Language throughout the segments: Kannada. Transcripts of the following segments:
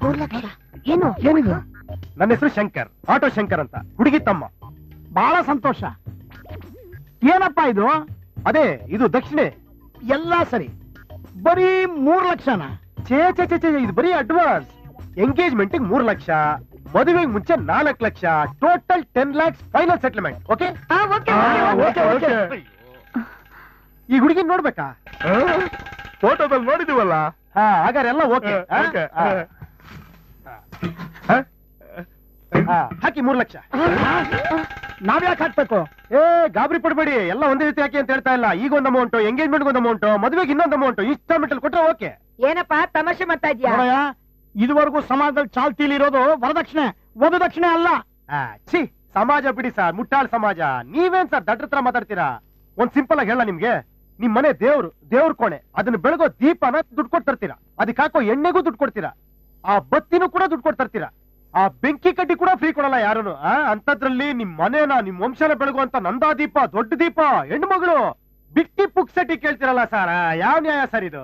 3 ಲಕ್ಷ ಏನು ಏನಿದು? ನನ್ನ ಹೆಸರು ಶಂಕರ್, ಆಟೋ ಶಂಕರ್ ಅಂತ, ಹುಡುಗಿ ತಮ್ಮ. ಬಹಳ ಸಂತೋಷ. ಏನಪ್ಪಾ ಇದು? ಅದೇ ಇದು ದಕ್ಷಿಣೆ. ಎಲ್ಲಾ ಸರಿ, ಬರೀ 3 ಲಕ್ಷನ? ಛೇ ಛೇ ಛೇ ಛೇ, ಇದು ಬರೀ ಅಡ್ವಾನ್ಸ್. ಎಂಗೇಜ್ಮೆಂಟ್ 3 ಲಕ್ಷ, ಮದುವೆಗೆ ಮುಂಚೆ 4 lakh, total 10 lakhs final settlement. Okay? ಈ ಹುಡುಗಿ ನೋಡ್ಬೇಕಾ? ಫೋಟೋದಲ್ಲಿ ನೋಡಿದೀವಲ್ಲ. ಹಾಗಾದ್ರೆ ಎಲ್ಲ ಓಕೆ. ಹಾಕಿ 3 ಲಕ್ಷ. ನಾವ್ಯಾಕೆ ಹಾಕ್ಬೇಕು? ಗಾಬರಿ ಪಡ್ಬೇಡಿ, ಎಲ್ಲ ಒಂದೇ ರೀತಿ ಹಾಕಿ ಅಂತ ಹೇಳ್ತಾ ಇಲ್ಲ. ಈಗ ಒಂದು ಅಮೌಂಟ್, ಎಂಗೇಜ್ಮೆಂಟ್ ಒಂದು ಅಮೌಂಟ್, ಮದುವೆಗೆ ಇನ್ನೊಂದು ಅಮೌಂಟ್, ಇನ್ಸ್ಟಾಲ್ಮೆಂಟ್ ಅಲ್ಲಿ ಕೊಟ್ರೆ ಓಕೆ. ಏನಪ್ಪಾ ತಮಾಷೆ ಮಾಡ್ತಾ ಇದ್ಯಾ? ಇದುವರೆಗೂ ಸಮಾಜದಲ್ಲಿ ಚಾಲ್ತಿಲಿರೋದು ವರದಕ್ಷಿಣೆ, ವಧುದಕ್ಷಿಣೆ ಅಲ್ಲ. ಛೀ, ಸಮಾಜ ಬಿಡಿ ಸರ್, ಮುಟ್ಟಾಳ್ ಸಮಾಜ. ನೀವೇನ್ ಸರ್ ದಡ್ರ ಹತ್ರ ಮಾತಾಡ್ತೀರಾ? ಒಂದ್ ಸಿಂಪಲ್ ಆಗಿ ಹೇಳ ನಿಮ್ಗೆ, ನಿಮ್ ಮನೆ ದೇವ್ರ ಕೋಣೆ, ಅದನ್ನ ಬೆಳಗೋ ದೀಪನ ದುಡ್ಡು ಕೊಟ್ಟು ತರ್ತೀರಾ, ಅದಕ್ಕೆ ಹಾಕೋ ಎಣ್ಣೆಗೂ ದುಡ್ಡು ಕೊಡ್ತೀರಾ, ಆ ಬತ್ತಿನೂ ಕೂಡ ದುಡ್ಡು ಕೊಟ್ಟು ತರ್ತೀರಾ, ಆ ಬೆಂಕಿ ಕಡ್ಡಿ ಕೂಡ ಫ್ರೀ ಕೊಡಲ್ಲ ಯಾರನು. ಅಂತದ್ರಲ್ಲಿ ನಿಮ್ ಮನೇನ, ನಿಮ್ ವಂಶನ ಬೆಳಗುವಂತ ನಂದಾ ದೀಪ, ದೊಡ್ಡ ದೀಪ, ಹೆಣ್ಮಗಳು ಬಿಟ್ಟಿ ಪುಕ್ಸಟಿ ಕೇಳ್ತಿರಲ್ಲ ಸರ್, ಯಾವ ನ್ಯಾಯ ಸರ್ ಇದು?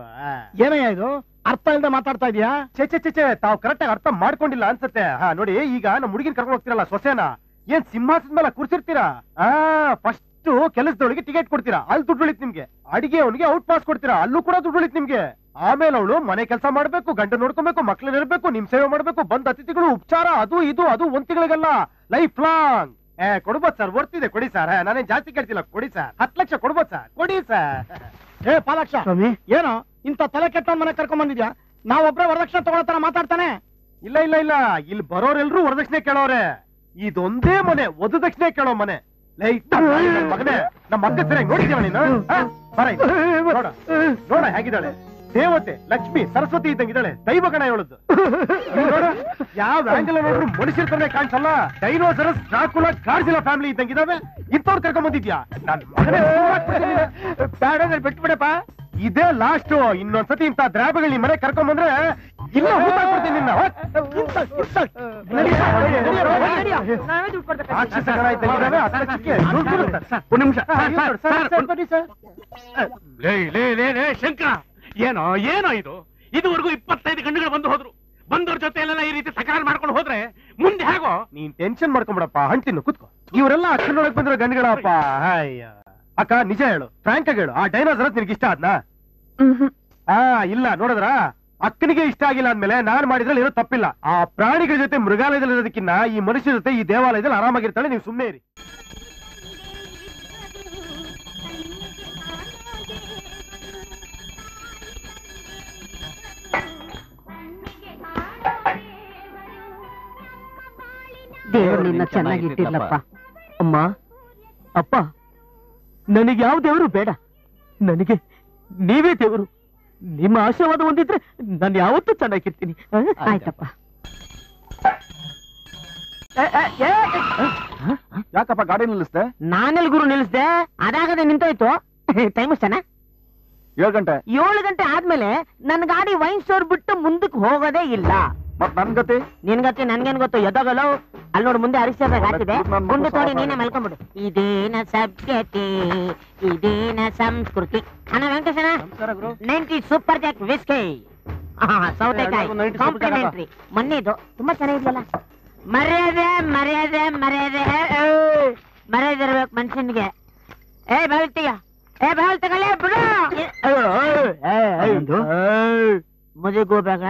ಏನಯ್ಯ ಇದು? ಅರ್ಥ ಇಲ್ಲದೆ ಮಾತಾಡ್ತಾ ಇದೀಯಾ? ಚೆ ಚೆ ಚೆ, ತಾವ್ ಕರೆಕ್ಟ್ ಆಗಿ ಅರ್ಥ ಮಾಡ್ಕೊಂಡಿಲ್ಲ ಅನ್ಸತ್ತೆ. ನೋಡಿ, ಈಗ ನಮ್ಮ ಹುಡುಗಿನ ಕರ್ಕೊಂಡು ಹೋಗ್ತಿರಲ್ಲ ಸೊಸೆನ, ಏನ್ ಸಿಂಹಾಸದ ಮೇಲೆ ಕೂರ್ಸಿರ್ತೀರಾ? ಫಸ್ಟ್ ಕೆಲಸದೊಳಗೆ ಟಿಕೆಟ್ ಕೊಡ್ತೀರಾ, ಅಲ್ಲಿ ದುಡ್ಡು ಉಳಿತ್ ನಿಮ್ಗೆ. ಅಡಿಗೆ ಅವನಿಗೆ ಔಟ್ ಪಾಸ್ ಕೊಡ್ತೀರಾ, ಅಲ್ಲೂ ಕೂಡ ದುಡ್ಡು ಉಳಿತ್ ನಿಮ್ಗೆ. ಆಮೇಲೆ ಅವಳು ಮನೆ ಕೆಲಸ ಮಾಡ್ಬೇಕು, ಗಂಡ ನೋಡ್ಕೊಬೇಕು, ಮಕ್ಳನ್ನ ಇರ್ಬೇಕು, ನಿಮ್ ಸೇವೆ ಮಾಡ್ಬೇಕು, ಬಂದ ಅತಿಥಿಗಳು ಉಪಚಾರ, ಅದು 1 ತಿಂಗಳಿಗಲ್ಲ, ಲೈಫ್ ಲಾಂಗ್. ಕೊಡ್ಬೋದು ಸರ್, ವರ್ತಿದೆ, ಕೊಡಿ ಸರ್. ನಾನೇನ್ ಜಾಸ್ತಿ ಕೇಳ್ತಿಲ್ಲ, ಕೊಡಿ ಸರ್. 10 ಲಕ್ಷ ಕೊಡ್ಬೋದು ಸರ್, ಕೊಡಿ ಸರ್. ಪಾಲಕ್ಷ, ಏನೋ ಇಂತ ತಲೆ ಕೆಟ್ಟ ಮನೆ ಕರ್ಕೊಂಡ್ ಬಂದಿದ್ಯಾ? ನಾವೊಬ್ರೆ ವರದಕ್ಷಿಣೆ ತಗೊಳ್ಳೋ ತರ ಮಾತಾಡ್ತಾನೆ. ಇಲ್ಲ, ಇಲ್ಲಿ ಬರೋರೆಲ್ರು ವರದಕ್ಷಿಣೆ ಕೇಳೋರೆ. ಇದೊಂದೇ ಮನೆ ವಧುದಕ್ಷಿಣೆ ಕೇಳೋ ಮನೆ. ಮಗನೇ, ನಮ್ಮ ಅಕ್ಕ ಸರಿಯಾಗಿ ನೋಡಿದ್ದೀವ ನೀನು? ನೋಡ ಹೇಗಿದ್ದಾಳೆ, ದೇವತೆ, ಲಕ್ಷ್ಮಿ, ಸರಸ್ವತಿ ಇದ್ದಂಗಿದ್ದಾಳೆ. ದೈವ ಗಣ ಹೇಳುದು. ಯಾವ ಆಂಗಲ್ ನೋಡ್ರು ಮನುಷ್ಯರ್ತಾನೆ ಕಾಣಿಸಲ್ಲ. ಡೈನೋಸರಸ್, ಡ್ರಾಕುಲಾ, ಗಾಡ್ಜಿಲಾ ಫ್ಯಾಮಿಲಿ ಇದ್ದಂಗಿದಾವೆ. ಇಂಥವ್ರು ಕರ್ಕೊಂಡ್ ಬಂದಿದ್ಯಾ? ನನ್ ಮಗನೇ, ಬೇಡ ಬಿಟ್ಬಿಡಪ್ಪ. ಇದೇ ಲಾಸ್ಟ್. ಇನ್ನೊಂದ್ಸತಿ ಇಂತ ದ್ರಾಬೆಗಳು ನಿಮ್ ಮನೆ ಕರ್ಕೊಂಡ್ ಬಂದ್ರೆ ಇಲ್ಲ ಊಟಾಡ್ಬಿಡ್ತೀನಿ ನಿನ್ನ. ಶಂಕರ, ಏನೋ ಇದು? ಇದುವರೆಗೂ 25 ಗಂಡುಗಳು ಬಂದು ಹೋದ್ರು. ಬಂದವ್ರ ಜೊತೆ ಎಲ್ಲ ಈ ರೀತಿ ತಕರಾರು ಮಾಡ್ಕೊಂಡು ಹೋದ್ರೆ ಮುಂದೆ ಹೇಗೋ? ನೀನ್ ಟೆನ್ಷನ್ ಮಾಡ್ಕೊಂಬಿಡಪ್ಪ, ಹಂಟಿನ್ನು ಕುತ್ಕೋ. ಇವರೆಲ್ಲ ಅಕ್ಷರೊಳಗೆ ಬಂದಿರೋ ಗಂಡುಗಳಪ್ಪ. ಅಕ್ಕ, ನಿಜ ಹೇಳು, ಫ್ರಾಂಕ್ ಆಗಿ ಹೇಳು, ಆ ಡೈನೋಸರಸ್ ನಿನ್ಗೆ ಇಷ್ಟ ಆದ್ನಾ? ಇಲ್ಲ, ನೋಡಿದ್ರ, ಅಕ್ಕನಿಗೆ ಇಷ್ಟ ಆಗಿಲ್ಲ ಅಂದ್ಮೇಲೆ ನಾನ್ ಮಾಡಿದ್ರಲ್ಲಿ ಏನೋ ತಪ್ಪಿಲ್ಲ. ಆ ಪ್ರಾಣಿಗಳ ಜೊತೆ ಮೃಗಾಲಯದಲ್ಲಿ ಇರೋದಕ್ಕಿನ್ನ ಈ ಮನುಷ್ಯರ ಜೊತೆ ಈ ದೇವಾಲಯದಲ್ಲಿ ಆರಾಮಾಗಿರ್ತಾಳೆ. ನೀವು ಸುಮ್ಮನೆ ಇರಿ. ದೇವರು ನಿನ್ನ ಚೆನ್ನಾಗಿಟ್ಟಿರ್ಲಪ್ಪ. ಅಮ್ಮ, ಅಪ್ಪ, ನನಗೆ ಯಾವ ದೇವರು ಬೇಡ, ನನಗೆ ನೀವೇ ದೇವರು. ನಿಮ್ಮ ಆಶೀರ್ವಾದ ಹೊಂದಿದ್ರೆ ನಾನು ಯಾವತ್ತೂ ಚೆನ್ನಾಗಿರ್ತೀನಿ. ಆಯ್ತಪ್ಪ. ಯಾಕಪ್ಪ ಗಾಡಿ ನಿಲ್ಲಿಸ್ದೆ? ನಾನೆಲ್ ಗುರು ನಿಲ್ಲಿಸ್ದೆ, ಅದಾಗದೆ ನಿಂತೋಯ್ತು. ಟೈಮ್ ಅಷ್ಟೇನಾ? 7 ಗಂಟೆ. 7 ಗಂಟೆ ಆದ್ಮೇಲೆ ನನ್ನ ಗಾಡಿ ವೈನ್ ಸ್ಟೋರ್ ಬಿಟ್ಟು ಮುಂದಕ್ಕೆ ಹೋಗೋದೇ ಇಲ್ಲ. ಮತ್ ನನ್ ಗತಿ? ನಿನ್ ಗತಿ ನನ್ಗೇನ್ ಗೊತ್ತು? ಎದೋಗಲು ಅಲ್ಲಿ ನೋಡು, ಮುಂದೆ ಅರಿಶಿದಾಗ ಹಾಕಿದೆ, ಗುಂಡು ತೋಡಿ ನೀನೇ ಮಲ್ಕೊಂಡ್ಬಿಡು. ಇದೇನ ಸಭ್ಯತೆ, ಇದೇನ ಸಂಸ್ಕೃತಿ. ಅಣ್ಣ ವೆಂಕಟೇಶನ, 90 ಸೂಪರ್ ಜಾಕ್ ವಿಸ್ಕಿ, ಸೌತೆಕಾಯಿ ಕಾಂಪ್ಲಿಮೆಂಟ್ರಿ. ಮೊನ್ನೆದು ತುಂಬಾ ಚೆನ್ನಾಗಿದ್ಯಲ್ಲ. ಮರ್ಯಾದೆ ಮರ್ಯಾದೆ ಮರ್ಯಾದೆ ಮರ್ಯಾದೆ ಇರ್ಬೇಕು ಮನುಷ್ಯನ್ಗೆ. ಬಾಳ್ತೀಯ, ಬಾಳ್ ತಗೊಳ್ಳೇ ಬಿಡು. ಮುದಿಗೋಬೇಕ.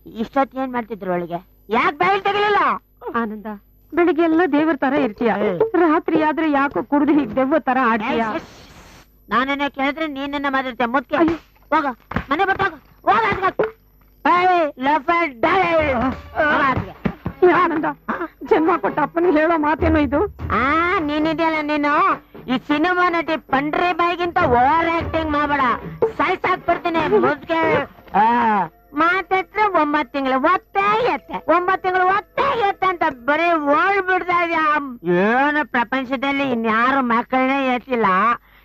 ಇಷ್ಟೊತ್ತು ಏನ್ ಮಾಡ್ತಿದ್ರು ಒಳಗೆ? ಯಾಕೆ ಬಾಳ್ ತಗೊಳ್ಳಿಲ್ಲ? ಆನಂದ, ಬೆಳಿಗ್ಗೆ ಎಲ್ಲ ದೇವ್ರ ತರ ಇರ್ತೀಯ, ರಾತ್ರಿ ಆದ್ರೆ ಯಾಕೋ ಕುಡ್ದು ಹೀಗ್ ದೆವ್ವ ತರ ಆಡ್ತೀಯ. ನಾನೇನ ಕೇಳಿದ್ರೆ ನೀನನ್ನ ಮಾತಾಡ್ತೀಯ. ಮುದ್ಕೆ ಹೋಗ, ಮನೆ ಬರ್ತಾಗ ಹೋಗ. ಆನಂದ, ಜನ್ಮ ಕೊಟ್ಟ ಅಪ್ಪನಿಗೆ ಹೇಳೋ ಮಾತೇನೋ ಇದು? ನೀನಿದೆಯಲ್ಲ ನೀನು, ಈ ಸಿನಿಮಾ ನಟಿ ಪಂಡ್ರೆ ಬಾಯಿಗಿಂತ ಓವರ್ ಆಕ್ಟಿಂಗ್ ಮಾಡಬೇಡ, ಸಾಯ್ಸಾಕ್ಬಿಡ್ತೀನಿ. ಮುದ್ಕೆ ಮಾತಾಡ್ರೆ 9 ತಿಂಗಳು ಒತ್ತೆ ಎತ್ತೆ, 9 ತಿಂಗಳು ಒತ್ತೆ ಎತ್ತೆ ಅಂತ ಬರೀ ಓಡ್ಬಿಡ್ತಾ ಇದೆಯಾ? ಏನು ಪ್ರಪಂಚದಲ್ಲಿ ಇನ್ಯಾರು ಮಕ್ಕಳನ್ನ ಎತ್ತಿಲ್ಲ,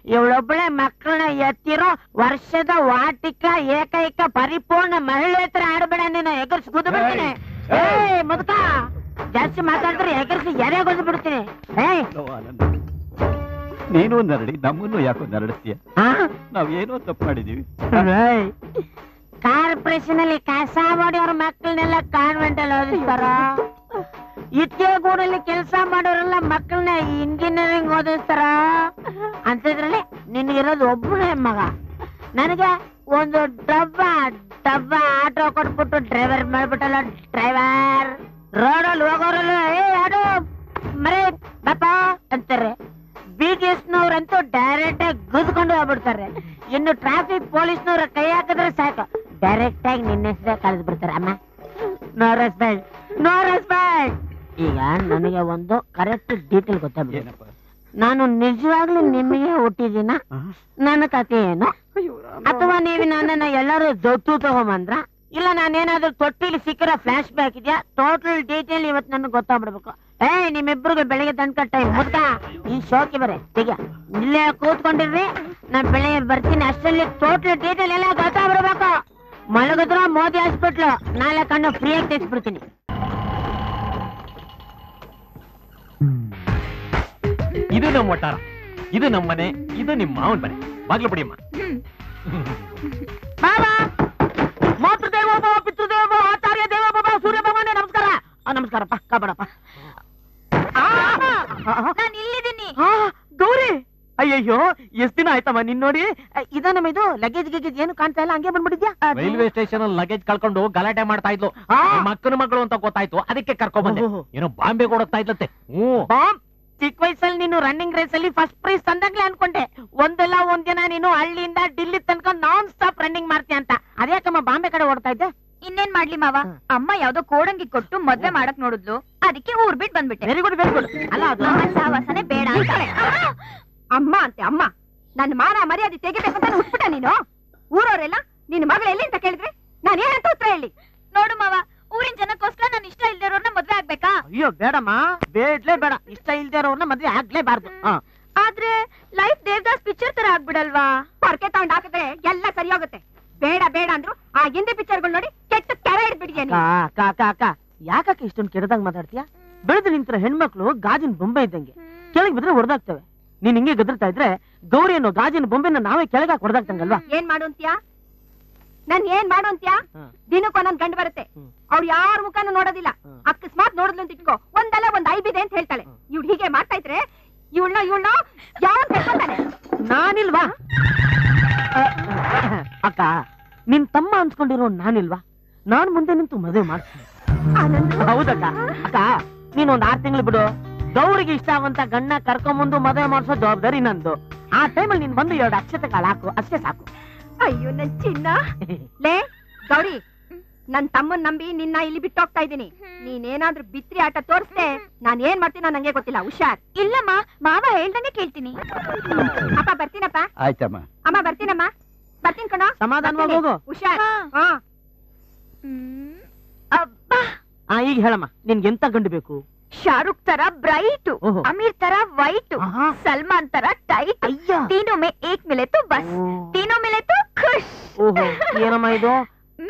ಇವಳೊಬ್ಬಳೆ ಮಕ್ಕಳನ್ನ ಎತ್ತಿರೋ ವರ್ಷದ ವಾಟಿಕ ಏಕೈಕ ಪರಿಪೂರ್ಣ ಮಹಿಳೆ ಹತ್ರ ಆಡ್ಬೇಡ ನೀನು. ಎಗರ್ಸಿ ಕುದ್ದು ಬಿಡ್ತೀನಿ. ಮುದುಕ, ಜಾಸ್ತಿ ಮಾತಾಡಿದ್ರೆ ಎಗರ್ಸಿ ಎರೆ ಕುದ್ದು ಬಿಡ್ತೀನಿ. ನೀನು ನರಡಿ, ನಮ್ಮನ್ನು ಯಾಕೋ ನರಡಿಸ್ತೀಯ? ನಾವೇನೋ ತಪ್ಪು ಮಾಡಿದೀವಿ. ಕಾರ್ಪೊರೇಷನ್ ಅಲ್ಲಿ ಕಸ ಮಾಡಿಯವ್ರ ಮಕ್ಕಳನ್ನೆಲ್ಲ ಕಾನ್ವೆಂಟ್ ಅಲ್ಲಿ ಓದಿಸ್ತಾರ. ಇಟ್ಕೆ ಗೂಡಲ್ಲಿ ಕೆಲಸ ಮಾಡೋರೆಲ್ಲ ಮಕ್ಕಳನ್ನ ಇಂಜಿನಿಯರಿಂಗ್ ಓದಿಸ್ತಾರ. ಅಂತಿದ್ರಲ್ಲಿ ನಿನ್ಗಿರೋದು ಒಬ್ಬನೇ ಮಗ. ನನಗೆ ಒಂದು ಡಬ್ಬ ಆಟೋ ಕೊಟ್ಬಿಟ್ಟು ಡ್ರೈವರ್ ಮಾಡ್ಬಿಟ್ಟಲ್ಲ. ಡ್ರೈವರ್ ರೋಡಲ್ಲಿ ಹೋಗೋರಲ್ಲ ಯಾರು ಮರೇ ಬಾಪ ಅಂತಾರೆ. BTS-ನವ್ರಂತೂ ಡೈರೆಕ್ಟ್ ಆಗಿ ಗುದ್ಕೊಂಡು ಹೋಗ್ಬಿಡ್ತಾರೆ. ಇನ್ನು ಟ್ರಾಫಿಕ್ ಪೊಲೀಸ್ನವ್ರ ಕೈ ಹಾಕಿದ್ರೆ ಸಾಕು, ಡೈರೆಕ್ಟ್ ಆಗಿ ನಿನ್ನ ಹೆಸರೇ ಕಳೆದು ಬಿಡ್ತಾರೆ. ಅಮ್ಮ ನೋ ರೆಸ್ಪೆಕ್ಟ್, ನೋ ರೆಸ್ಪೆಕ್ಟ್. ಈಗ ನನಗೆ ಒಂದು ಕರೆಕ್ಟ್ ಡೀಟೇಲ್ ಗೊತ್ತಾಗ್ಬಿಟ್ಟು, ನಾನು ನಿಜವಾಗ್ಲೂ ನಿಮಗೆ ಹುಟ್ಟಿದ್ದೀನ, ನನ್ನ ಕಥೆ ಏನು, ಅಥವಾ ನೀವು ನನ್ನನ್ನ ಎಲ್ಲರೂ ದತ್ತು ತಗೊಂಬಂದ್ರ, ಇಲ್ಲ ನಾನೇನಾದ್ರೂ ತೊಟ್ಟಿಲಿ ಸಿಕ್ಕಿರೋ ಫ್ಲಾಶ್ ಬ್ಯಾಕ್ ಇದೆಯಾ, ಟೋಟಲ್ ಡೀಟೇಲ್ ಇವತ್ತು ನನಗೆ ಗೊತ್ತಾಗ್ಬಿಡ್ಬೇಕು. ನಿಮ್ಮಿಬ್ರಿಗೆ ಬೆಳಿಗ್ಗೆ ತನಕ ಟೈಮ್ ಮುದ್ದ ಈ ಶೋಕಿ ಬರೇ ಈಗ ಇಲ್ಲೇ ಕೂತ್ಕೊಂಡಿರ್ರಿ, ನಾನ್ ಬೆಳಿಗ್ಗೆ ಬರ್ತೀನಿ. ಅಷ್ಟರಲ್ಲಿ ಟೋಟಲ್ ಡೀಟೇಲ್ ಎಲ್ಲ ಗೊತ್ತಾಗ್ಬಿಡ್ಬೇಕು. ಮಲಗಿದ್ರ ಮೋದಿ ಹಾಸ್ಪಿಟ್ಲು, ನಾಳೆ ಕಣ್ಣು ಫ್ರೀಯಾಗಿ ತೆಗೆಸ್ಬಿಡ್ತೀನಿ. ಇದು ನಮ್ಮ ಒಟ್ಟಾರ, ಇದು ನಮ್ಮ ಮನೆ, ಇದು ನಿಮ್ಮ ಮಾವನ ಮನೆ. ಬಾಗ್ಲು ಬಿಡಿಯಮ್ಮ. ಮಾತೃದೇವೋಭವ, ಪಿತೃದೇವೋಭವ, ಆಚಾರ್ಯ ದೇವೋಭವ, ಸೂರ್ಯ ಭಗವಾನೇ ನಮಸ್ಕಾರ. ನಮಸ್ಕಾರಪ್ಪ, ಕಾಪಾಡಪ್ಪ. ನಾನು ಇಲ್ಲಿದ್ದೀನಿ. ಗೌರಿ, ಅಯ್ಯಯ್ಯೋ ಎಷ್ಟ್ ದಿನ ಆಯ್ತಮ್ಮ ನಿನ್ ನೋಡಿ. ಇದ ನಮ್ಮ ಇದು ಲಗೇಜ್ ಗಿಗೇಜ್ ಏನು ಕಾಣ್ತಾ ಇಲ್ಲ, ಹಂಗೆ ಬಂದ್ಬಿಟ್ಟಿದ್ಯಾ? ರೈಲ್ವೆ ಸ್ಟೇಷನ್ ಅಲ್ಲಿ ಲಗೇಜ್ ಕಳ್ಕೊಂಡು ಗಲಾಟೆ ಮಾಡ್ತಾ ಇದ್ಲು. ಮಕ್ಕನ ಮಗಳು ಅಂತ ಗೊತ್ತಾಯ್ತು, ಅದಕ್ಕೆ ಕರ್ಕೊಂಡ್ ಬಂದೆ. ಏನೋ ಬಾಂಬೆ ಕೊಡೋಗ್ತಾ ಇದ್ಲತ್ತೆ. ಬಾಂಬ್ ಚಿಕ್ಕ ವಯಸ್ಸಲ್ಲಿ ನೀನು ರನ್ನಿಂಗ್ ರೇಸ್ ಅಲ್ಲಿ ಫಸ್ಟ್ ಪ್ರೈಸ್ ತಂದಾಗ್ಲೇ ಅನ್ಕೊಂಡೆ ಒಂದಲ್ಲ ಒಂದಿನ ನೀನು ಹಳ್ಳಿಯಿಂದ ಡಿಲ್ಲಿ ತನಕ ನಾನ್ ಸ್ಟಾಪ್ ರನ್ನಿಂಗ್ ಮಾಡ್ತೀಯ ಅಂತ. ಅದ್ಯಾಕಮ್ಮ ಬಾಂಬೆ ಕಡೆ ಓಡ್ತಾ ಇದ್ದೆ? ಇನ್ನೇನ್ ಮಾಡ್ಲಿ ಮಾವ, ಅಮ್ಮ ಯಾವ್ದೋ ಕೋಡಂಗಿ ಕೊಟ್ಟು ಮದ್ವೆ ಮಾಡಕ್ ನೋಡಿದ್ಲು, ಅದಕ್ಕೆ ಊರ್ ಬಿಟ್ಟು ಬಂದ್ಬಿಟ್ಟೆ. Very good, very good. ಅಲ್ಲ ಅದು ಸಾವಾಸನೆ ಬೇಡ ಅಂತಾಳೆ. ಅಮ್ಮ ಅಂತೆ ಅಮ್ಮ, ನನ್ನ ಮಾನ ಮರ್ಯಾದೆ ತೆಗಿಬೇಕಂತ ಹುಟ್ಬಿಟ್ಟ ನೀನು. ಊರವರೆಲ್ಲ ನಿನ್ನ ಮಗಳು ಎಲ್ಲಿ ಅಂತ ಕೇಳಿದ್ರೆ ನಾನು ಏನಂತ ಉತ್ತರ ಹೇಳಿ? ನೋಡು ಮಾವ, ಊರಿನ ಜನಕ್ಕೋಸ್ಕರ ನಾನು ಇಷ್ಟ ಇಲ್ದಿರೋರ್ನ ಮದ್ವೆ ಆಗ್ಬೇಕಾ? ಅಯ್ಯೋ ಬೇಡಮ್ಮ, ಬೇಡ್ಲೇ ಬೇಡ. ಇಷ್ಟ ಇಲ್ದೇ ಇರೋರ್ನ ಮದ್ವೆ ಆಗ್ಲೇಬಾರ್ದು. ಆದ್ರೆ ಲೈಫ್ ದೇವದಾಸ್ ಪಿಕ್ಚರ್ ತರ ಆಗ್ಬಿಡಲ್ವಾ? ಪೊರ್ಕೆ ತಗೊಂಡ್ ಹಾಕಿದ್ರೆ ಎಲ್ಲ ಸರಿ ಹೋಗುತ್ತೆ. ಬೇಡ ಬೇಡ ಅಂದ್ರು ಆ ಹಿಂದಿ ಪಿಕ್ಚರ್ಗಳು ನೋಡಿ ಕೆಟ್ಟ ಕೆರೆ ಹಿಡ್ಬಿಟ್ಟಿದ್ಯಾ. ಯಾಕಕ್ಕ ಇಷ್ಟೊಂದು ಕೆಡದಾಗ ಮಾತಾಡ್ತೀಯಾ? ಬೆಳೆದು ನಿಂತಿರೋ ಹೆಣ್ಮಕ್ಳು ಗಾಜಿನ ಬೊಂಬೆ ಇದ್ದಂಗೆ, ಕೆಳಗೆ ಬಿದ್ರೆ ಹೊಡೆದಾಗ್ತವೆ. ನೀನ್ ಹಿಂಗೆ ಗದರ್ತಾ ಇದ್ರೆ ಗೌರಿ ಅನ್ನೋ ಗಾಜಿನ ಬೊಂಬೆನ ನಾವೇ ಕೆಳಗೆ ಹೊಡೆದಾಗ್ತಂಗಲ್ವಾ? ಏನ್ ಮಾಡು ಅಂತ್ಯಾ? ನನ್ ಏನ್ ಮಾಡು ಅಂತ್ಯಾ? ದಿನಕ್ಕೂ ಒಂದೊಂದ್ ಗಂಡು ಬರುತ್ತೆ, ಅವ್ರು ಯಾರ ಮುಖಾನು ನೋಡೋದಿಲ್ಲ. ಅಕಸ್ಮಾತ್ ನೋಡಿದ್ಲು ಅಂತ ಇಟ್ಕೋ, ಒಂದಲ್ಲ ಒಂದ್ ಐಬಿದೆ ಅಂತ ಹೇಳ್ತಾಳೆ. ಇವ್ಳು ಹೀಗೆ ಮಾಡ್ತಾ ಇದ್ರೆ ಇವಳನ್ನ ಯಾವ ಹೇಳ್ಕೊತಾನೆ? ನಾನಿಲ್ವಾ ಅಕ್ಕ? ನಿನ್ ತಮ್ಮ ಅನ್ಸ್ಕೊಂಡಿರೋ ನಾನಿಲ್ವಾ? ನಾನ್ ಮುಂದೆ ನಿಂತು ಮದುವೆ ಮಾಡ್ತೀನಿ. ಹೌದಕ್ಕ. ಅಕ್ಕ ನೀನೊಂದ್ 6 ತಿಂಗಳು ಬಿಡು, ಗೌರಿಗೆ ಇಷ್ಟ ಆಗುವಂತ ಗಣ್ಣ ಕರ್ಕೊಂಬಂದು ಮದುವೆ ಮಾಡಿಸೋ ಜವಾಬ್ದಾರಿ ನಂದು. ಆ ಟೈಮಲ್ಲಿ ನೀನ್ ಬಂದು 2 ಅಕ್ಷತೆ ಕಾಳು ಹಾಕು, ಅಷ್ಟೇ ಸಾಕು. ಅಯ್ಯೋ ನನ್ ಚಿನ್ನ. ಲೇ ಗೌರಿ, ನನ್ ತಮ್ಮನ್ ನಂಬಿ ನಿನ್ನ ಇಲ್ಲಿ ಬಿಟ್ಟು ಹೋಗ್ತಾ ಇದ್ದೀನಿ. ನೀನೇನಾದ್ರೂ ಬಿತ್ರಿ ಆಟ ತೋರಿಸ್ದೆ ನಾನ್ ಏನ್ ಮಾಡ್ತೀನೋ ನಂಗೆ ಗೊತ್ತಿಲ್ಲ. ಹುಷಾರ್. ಇಲ್ಲಮ್ಮ, ಮಾವ ಹೇಳ್ದಂಗೆ ಕೇಳ್ತೀನಿ. ಅಪ್ಪ ಬರ್ತೀನಪ್ಪ. ಆಯ್ತಮ್ಮ. ಅಮ್ಮ ಬರ್ತೀನಮ್ಮ. ಬರ್ತೀನಿ ಕಣ. ಸಮಾಧಾನವಾಗಿ ಹೋಗು. ಹುಷಾರ್. ಈಗ ಹೇಳಮ್ಮ, ನಿನ್ಗೆ ಎಂತ ಗಂಡು ಬೇಕು? ಶಾರುಖ್ ತರ ಬ್ರೈಟ್, ಅಮೀರ್ ತರ ವೈಟ್, ಸಲ್ಮಾನ್ ತರ ಟೈಟ್. तीनों में एक मिले तो बस, तीनों मिले तो खुश. ಓಹೋ, ಏನಮ್ಮ ಇದು?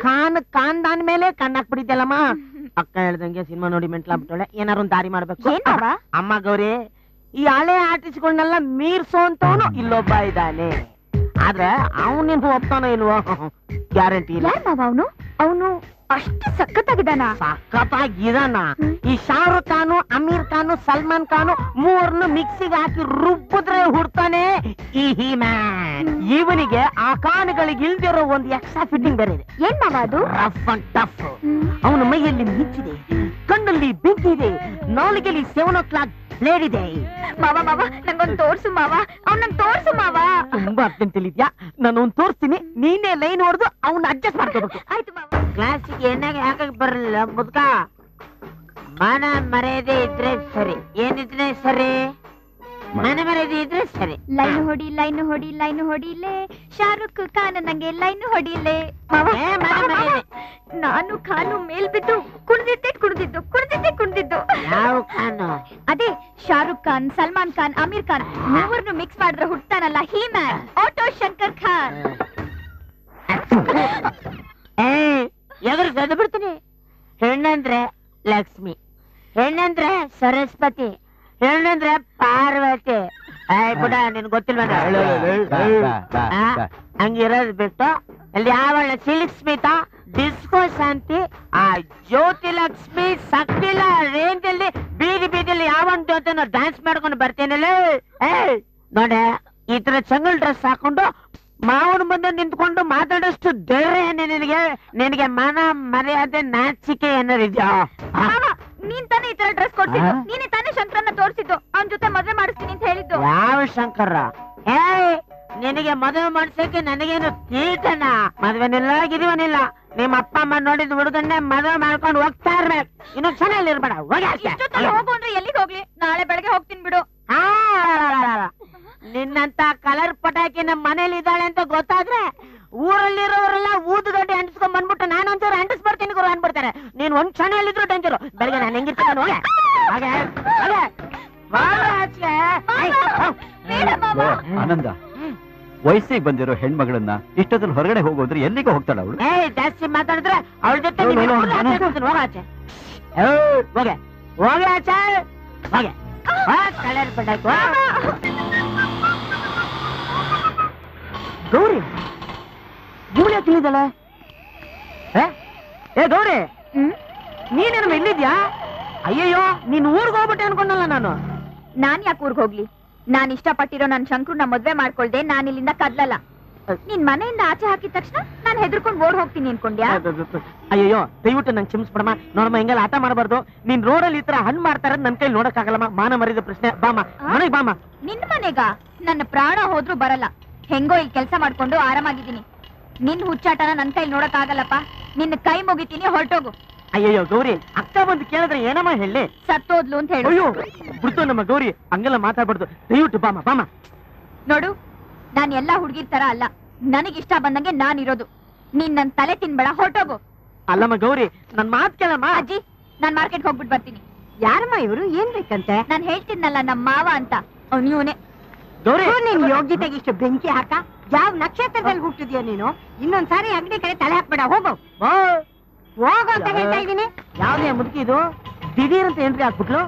ಕಾಂದಾನ್ ಮೇಲೆ ಕಣ್ಣಾಕ್ಬಿಟ್ಟಿದ್ದಲ್ಲಮ್ಮ. ಅಕ್ಕ ಹೇಳ್ದಂಗೆ ಸಿನಿಮಾ ನೋಡಿ ಮೆಂಟ್ಲಾಗ್ಬಿಟ್ಟಳೆ. ಏನಾರು ಒಂದ್ ದಾರಿ ಮಾಡ್ಬೇಕು. ಅಮ್ಮ ಗೌರಿ, ಈ ಹಳೆ ಆರ್ಟಿಸ್ಟ್ಗಳನ್ನೆಲ್ಲ ಮೀರ್ಸೋಂತವನು ಇಲ್ಲೊಬ್ಬ ಇದ್ದಾನೆ. ಆದ್ರೆ ಅವನಿನ್ ಒಪ್ತಾನೋ ಇಲ್ವೋ ಗ್ಯಾರಂಟಿ ಇಲ್ಲ. ಅವನು ಅಷ್ಟು ಸಖತ್ತಾಗಿದ್ದಾನ? ಸಖತ್ತಾಗಿದಾನ. ಈ ಶಾರುಖ್ ಖಾನು, ಅಮೀರ್ ಖಾನು, ಸಲ್ಮಾನ್ ಖಾನು ಮೂರ್ನು ಮಿಕ್ಸಿಗೆ ಹಾಕಿ ರುಬ್ಬಿದ್ರೆ ಹುಡ್ತಾನೆ ಈ ಹೀಮ್ಯಾನ್. ಇವನಿಗೆ ಆ ಖಾನ್ಗಳಿಗೆ ಇಲ್ದಿರೋ ಒಂದು ಎಕ್ಸ್ಟ್ರಾ ಫಿಟ್ಟಿಂಗ್ ಬೇರೆ ಇದೆ. ಏನ್ ಮಾವ ಅದು? Rough and tough. ಅವನ ಮೈಯಲ್ಲಿ ಮಿಂಚಿದೆ, ಕಣ್ಣಲ್ಲಿ ಬೆಂಕಿ ಇದೆ, ನಾಲಿಗೆಯಲ್ಲಿ 7 o'clock ಬ್ಲೇಡ್ ಇದೆ. ಮಾವ ನಂಗೊಂದು ತೋರ್ಸು ಮಾವ, ಅವ್ನ ನಂಗೆ ತೋರ್ಸು ಮಾವ. ತುಂಬಾ ಅರ್ಜೆಂಟ್ ಇದ್ಯಾ, ನಾನು ಅವ್ನ್ ತೋರಿಸ್ತೀನಿ, ನೀನೇ ಲೈನ್ ಹೊಡೆದು ಅವ್ನ ಅಡ್ಜಸ್ಟ್ ಮಾಡ್ಕೋಬೇಕು. ಆಯ್ತು ಮಾವ. ಕ್ಲಾಸಿಗೆ ಎಣ್ಣೆಗೆ ಹಾಕಕ್ ಬರಲಿಲ್ಲ ಮುದ್ಕ. ಮನ ಮರ್ಯಾದೆ ಇದ್ರೆ ಸರಿ, ಏನಿದ್ರೆ ಸರಿ, ಮನ ಮರ್ಯಾದೆ ಇದ್ರೆ ಸರಿ. ಲೈನ್ ಹೊಡಿ, ಲೈನ್ ಹೊಡಿ, ಲೈನ್ ಹೊಡಿಲೆ, ಶಾರುಖ್ ಖಾನ್ ನಂಗೆ ಲೈನ್ ಹೊಡಿಲೆ. ನಾನು ಖಾನು ಮೇಲ್ ಬಿದ್ದು ಕುಡ್ದಿದ್ದು. ಯಾವ ಖಾನು? ಅದೇ ಶಾರುಖ್ ಖಾನ್, ಸಲ್ಮಾನ್ ಖಾನ್, ಅಮೀರ್ ಖಾನ್ ಮೂವರ್ನು ಮಿಕ್ಸ್ ಮಾಡಿದ್ರೆ ಹುಟ್ಟಾನಲ್ಲ ಹೀಮ್ಯಾನ್, ಆಟೋ ಶಂಕರ್ ಖಾನ್. ಎದುರು ಸದ್ದು ಬಿಡ್ತೀನಿ. ಹೆಣ್ಣಂದ್ರೆ ಲಕ್ಷ್ಮಿ, ಹೆಣ್ಣಂದ್ರೆ ಸರಸ್ವತಿ, ಹೆಣ್ಣಂದ್ರೆ ಪಾರ್ವತಿ, ಬಿಡ ನಿನ್ ಗೊತ್ತಿಲ್ವ ಹಂಗಿರೋದು ಬಿಟ್ಟು ಅಲ್ಲಿ ಯಾವಳ ಸಿಲ್ಕ್ ಸ್ಮಿತಾ ಡಿಸ್ಕೋ ಶಾಂತಿ ಆ ಜ್ಯೋತಿ ಲಕ್ಷ್ಮಿ ಸಕ್ತಿಲ ರೇಂಜ್ ಅಲ್ಲಿ ಬೀದಿ ಬೀದಿಲಿ ಯಾವನ್ ಜೊತೆ ಡ್ಯಾನ್ಸ್ ಮಾಡ್ಕೊಂಡು ಬರ್ತೇನಲ್ಲ ನೋಡೆ ಈ ತರ ಚಂಗಲ್ ಡ್ರೆಸ್ ಹಾಕೊಂಡು ಮಾವನ ಮುಂದೆ ನಿಂತ್ಕೊಂಡು ಮಾತಾಡೋಷ್ಟು ಧೈರ್ಯ ನಿನಗೆ ಮನ ಮರ್ಯಾದೆ ನಾಚಿಕೆ ಏನಾರಿದ್ಯಾ? ನೀನ್ ತಾನೇ ಈ ತರ ಡ್ರೆಸ್ ಕೊಡ್ಸಿದ್ದು, ನೀನೇ ತಾನೇ ಶಂಕರನ್ನ ತೋರಿಸಿದ್ದು, ಅವನ ಜೊತೆ ಮದ್ವೆ ಮಾಡಿಸ್ತೀನಿ ಅಂತ ಹೇಳಿದ್ದು. ಯಾವ ಶಂಕರ? ನಿನಗೆ ಮದುವೆ ಮಾಡ್ಸಕ್ಕೆ ನನಗೇನು ತೀಟನ? ಮದ್ವೆನಿಲ್ಲ ಗಿರಿವನಿಲ್ಲ. ನಿಮ್ಮ ಅಪ್ಪ ಅಮ್ಮ ನೋಡಿದ್ ಹುಡುಗನ್ನೇ ಮದುವೆ ಮಾಡ್ಕೊಂಡು ಹೋಗ್ತಾ ಇರ್ಬೇಕು. ಇನ್ನು ಚೆನ್ನಾಗಿ ಇರ್ಬೇಡ. ಹೋಗು ಅಂದ್ರೆ ಎಲ್ಲಿಗೆ ಹೋಗ್ಲಿ? ನಾಳೆ ಬೆಳಗ್ಗೆ ಹೋಗ್ತೀನಿ ಬಿಡು. ನಿನ್ನಂತ ಕಲರ್ ಪಟಾಕಿ ನಮ್ಮ ಮನೇಲಿ ಇದ್ದಾಳೆ ಅಂತ ಗೊತ್ತಾದ್ರೆ ಊರಲ್ಲಿರೋರೆಲ್ಲ ಊದುಗಡ್ಡೆ ಅಂಟಿಸ್ಕೊಂಡ್ ಬಂದ್ಬಿಟ್ಟು ನಾನು ಒಂಚೂರು ಅಂಟಿಸ್ಬರ್ತೀನಿ ಗುರು ಅನ್ಬಿಡ್ತಾರೆ. ನೀನ್ ಒಂದ್ ಕ್ಷಣ ಎಲ್ಲಿದ್ರು ಡೇಂಜರು. ಬೆಳಗ್ಗೆ ನಾನು ಹೆಂಗಿರ್ತೀನಿ ಹೋಗೆ ಹಾಗೆ ಆನಂದ, ವಯಸ್ಸಿಗೆ ಬಂದಿರೋ ಹೆಣ್ಮಗಳನ್ನ ಇಷ್ಟೊತ್ತಲ್ಲಿ ಹೊರಗಡೆ ಹೋಗೋದ್ರೆ ಎಲ್ಲಿಗೆ ಹೋಗ್ತಾಳ ಅವಳು? ಜಾಸ್ತಿ ಮಾತಾಡಿದ್ರೆ ಅವಳ ಜೊತೆ ಹೋಗಾಚೆ ಹೋಗೆ ಹೋಗೆ ಆಚೆ ಹೋಗೆ ಕಲರ್ ಪಟಾಕಿ. ಗೌರಿ ಇವಳು ತಿಳಿದಲ್ಲ? ಏ ಗೌರಿ, ನೀನೇನು ಎಲ್ಲಿದ್ಯಾ? ಅಯ್ಯಯ್ಯೋ, ನೀನ್ ಊರ್ಗ್ ಹೋಗ್ಬಿಟ್ಟೆ ಅನ್ಕೊಂಡಲ್ಲ ನಾನು. ನಾನ್ ಯಾಕೆ ಊರ್ಗ್ ಹೋಗ್ಲಿ? ನಾನ್ ಇಷ್ಟಪಟ್ಟಿರೋ ನನ್ ಶಂಕರನ್ನ ಮದ್ವೆ ಮಾಡ್ಕೊಳ್ದೆ ನಾನು ಇಲ್ಲಿಂದ ಕದ್ಲಲ್ಲ. ನಿನ್ ಮನೆಯಿಂದ ಆಚೆ ಹಾಕಿದ ತಕ್ಷಣ ನಾನ್ ಹೆದರ್ಕೊಂಡ್ ಓಡ್ ಹೋಗ್ತೀನಿ ಅನ್ಕೊಂಡ್ಯಾ? ಅಯ್ಯೋ ದಯವಿಟ್ಟು ನಂಗೆ ಕ್ಷಮಿಸ್ಬಿಡಮ್ಮ. ನೋಡಮ್ಮ, ಹಿಂಗೆಲ್ಲ ಆಟ ಮಾಡಬಾರ್ದು. ನೀನ್ ರೋಡಲ್ಲಿ ಈ ತರ ಹಣ್ಣು ಮಾಡ್ತಾರ ನನ್ ಕೈ ನೋಡಕ್ ಆಗಲ್ಲಮ್ಮ. ಮಾನ ಮರಿದ ಪ್ರಶ್ನೆ. ಬಾಮ ಮನೆಗ್ ಬಾಮ. ನಿನ್ ಮನೆಗ ನನ್ನ ಪ್ರಾಣ ಹೋದ್ರು ಬರಲ್ಲ. ಹೆಂಗೋ ಇಲ್ಲಿ ಕೆಲ್ಸ ಮಾಡ್ಕೊಂಡು ಆರಾಮಾಗಿದ್ದೀನಿ. ನಿನ್ ಹುಚ್ಚಾಟನ ನನ್ ಕೈ ನೋಡಕ್ ಆಗಲ್ಲಪ್ಪ. ನಿನ್ನ ಕೈ ಮುಗಿತೀನಿ, ಹೊರಟೋಗು. ಅಯ್ಯಯ್ಯೋ ಗೌರಿ, ಅಕ್ಕ ಬಂದು ಕೇಳಿದ್ರೆ ಏನಮ್ಮ ಹೇಳಿ? ಸತ್ತೋದ್ಲು ಅಂತ ಹೇಳು. ಅಯ್ಯೋ ಬಿಡ್ತು ನಮ್ಮ ಗೌರಿ, ಹಂಗೆಲ್ಲ ಮಾತಾಡ್ಬಾರ್ದು. ದಯವಿಟ್ಟು ಬಾಮ ಬಾಮ. ನೋಡು, ನಾನ್ ಎಲ್ಲಾ ಹುಡುಗಿರ್ ತರ ಅಲ್ಲ. ನನಗಿಷ್ಟ ಬಂದಂಗೆ ನಾನ್ ಇರೋದು. ನೀನ್ ನನ್ ತಲೆ ತಿನ್ಬೇಡ, ಹೊರಟೋಗು. ಅಲ್ಲಮ್ಮ ಗೌರಿ, ನನ್ ಮಾತ್ ಕೇಳಮ್ಮ. ಅಜ್ಜಿ, ನಾನ್ ಮಾರ್ಕೆಟ್ ಹೋಗ್ಬಿಟ್ಟು ಬರ್ತೀನಿ. ಯಾರಮ್ಮ ಇವರು? ಏನ್ ಬೇಕಂತೆ? ನಾನ್ ಹೇಳ್ತಿದ್ನಲ್ಲ ನಮ್ಮ ಮಾವ ಅಂತ, ಅವ್ನಿವನೇ. ಗೌರಿ, ನಿನ್ ಯೋಗ್ಯತೆಗೆ ಇಷ್ಟು ಬೆಂಕಿ ಹಾಕ? ಯಾವ ನಕ್ಷತ್ರದಲ್ಲಿ ಹುಟ್ಟಿದ್ಯೋ ನೀನು? ಇನ್ನೊಂದ್ಸಾರಿ ಅಂಗಡಿ ಕಡೆ ತಲೆ ಹಾಕ್ಬೇಡ. ಹೋಗು ಹೋಗು ಅಂತ ಹೇಳ್ತಾ ಇದ್ದೀನಿ. ಯಾವ್ದೇ ಮುದುಕಿ ಇದು ದಿಢೀರ್ ಅಂತ ಎಂಟ್ರಿ ಹಾಕ್ಬಿಟ್ಲು.